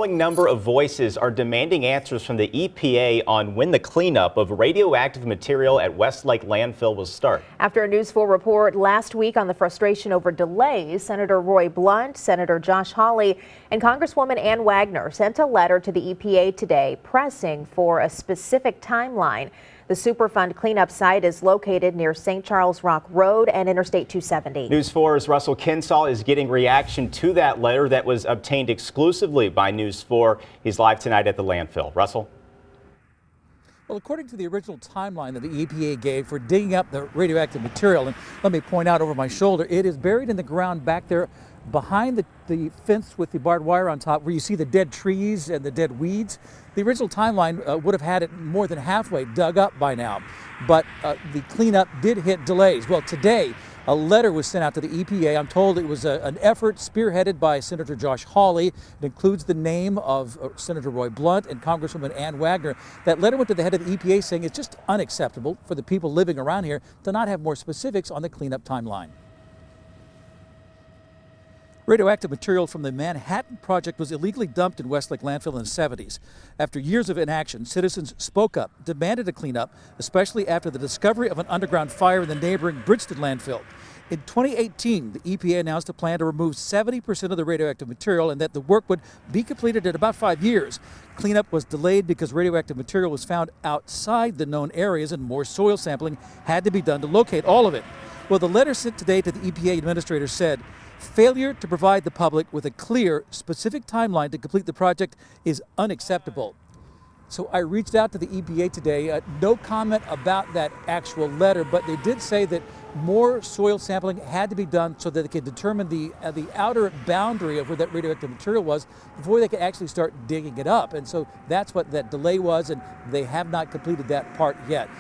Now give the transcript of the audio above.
Growing number of voices are demanding answers from the EPA on when the cleanup of radioactive material at West Lake Landfill will start. After a News 4 report last week on the frustration over delays, Senator Roy Blunt, Senator Josh Hawley, and Congresswoman Ann Wagner sent a letter to the EPA today pressing for a specific timeline. The Superfund cleanup site is located near St. Charles Rock Road and Interstate 270. News 4's Russell Kinsall is getting reaction to that letter that was obtained exclusively by News 4. He's live tonight at the landfill. Russell? Well, according to the original timeline that the EPA gave for digging up the radioactive material, and let me point out over my shoulder, it is buried in the ground back there behind the fence with the barbed wire on top where you see the dead trees and the dead weeds. The original timeline would have had it more than halfway dug up by now, but the cleanup did hit delays. Well, today a letter was sent out to the EPA. I'm told it was an effort spearheaded by Senator Josh Hawley. It includes the name of Senator Roy Blunt and Congresswoman Ann Wagner. That letter went to the head of the EPA saying it's just unacceptable for the people living around here to not have more specifics on the cleanup timeline. Radioactive material from the Manhattan Project was illegally dumped in West Lake Landfill in the 70s. After years of inaction, citizens spoke up, demanded a cleanup, especially after the discovery of an underground fire in the neighboring Bridgeton landfill. In 2018, the EPA announced a plan to remove 70% of the radioactive material and that the work would be completed in about 5 years. Cleanup was delayed because radioactive material was found outside the known areas and more soil sampling had to be done to locate all of it. Well, the letter sent today to the EPA Administrator said, failure to provide the public with a clear, specific timeline to complete the project is unacceptable. So I reached out to the EPA today. No comment about that actual letter, but they did say that more soil sampling had to be done so that they could determine the outer boundary of where that radioactive material was before they could actually start digging it up. And so that's what that delay was, and they have not completed that part yet.